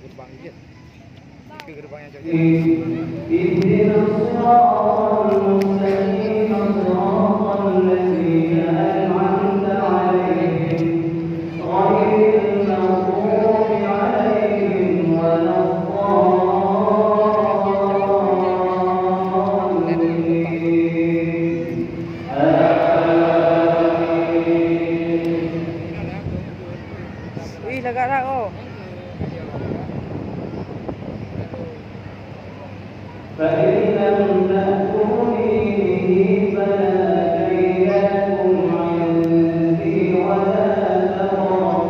gerbang je. Ke gerbang yang jauh. Ihdinas siratal mustaqim siratal ladzina an'amta 'alaihim ghairil maghdubi 'alaihim waladdallin. Ih, lagak dah oh. فإن لم تأتوني به فلا كيل لكم عندي ولا تقربون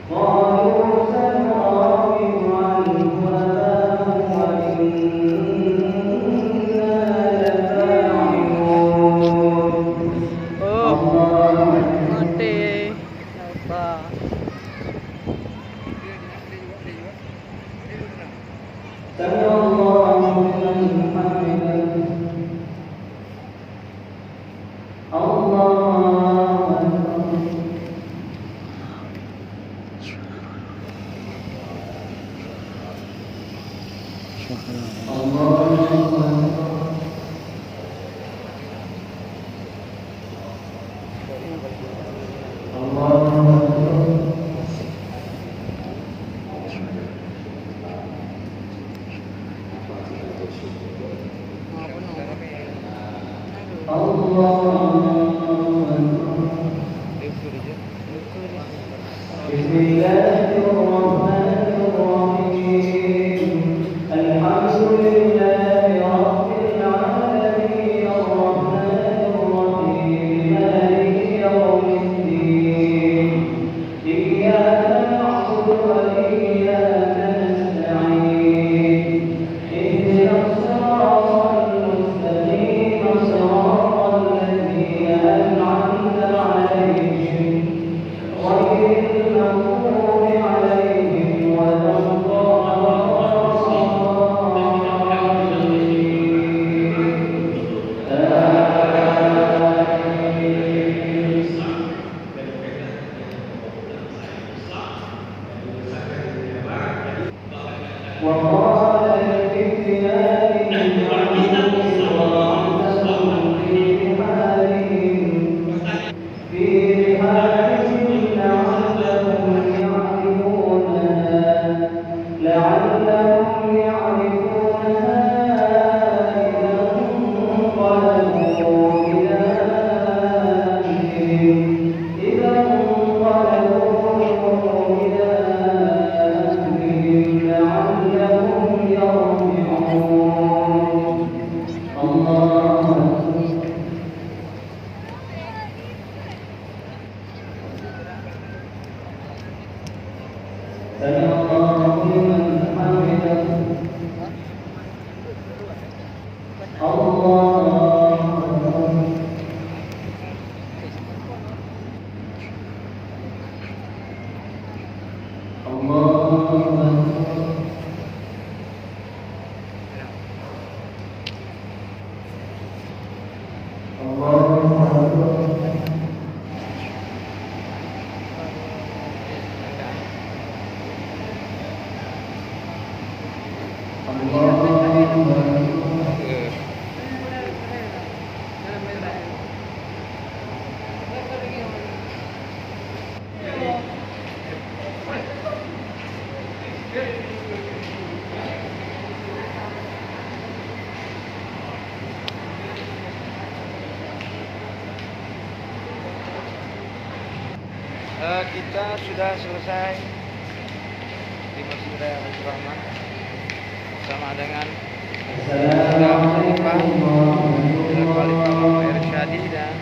قالوا سنراود عنه أباه وإنا لفاعلون. Oh, الله mati. Nampak. سمع الله لمن حمده. الله أكبر. الله أكبر. الله أكبر. بسم الله الرحمن الرحيم الحمد لله رب العالمين الرحمن الرحيم مالك يوم الدين إياك نعبد وإياك نستعين اهدنا الصراط المستقيم صراط الذين أنعمت عليهم غير المغضوب عليهم ولا وقال الفتيان اجعلوا صراطهم في رحالهم لعلهم يعرفونها إذا انقلبوا إلى أهلهم لعلهم يرجعون. الله أكبر. سمع الله لمن حمده. الله أكبر. الله أكبر. الله أكبر. Kita sudah selesai di Masjid Raya Baitur Rahman bersama dengan Khalifah Muhammad Irsyadi dan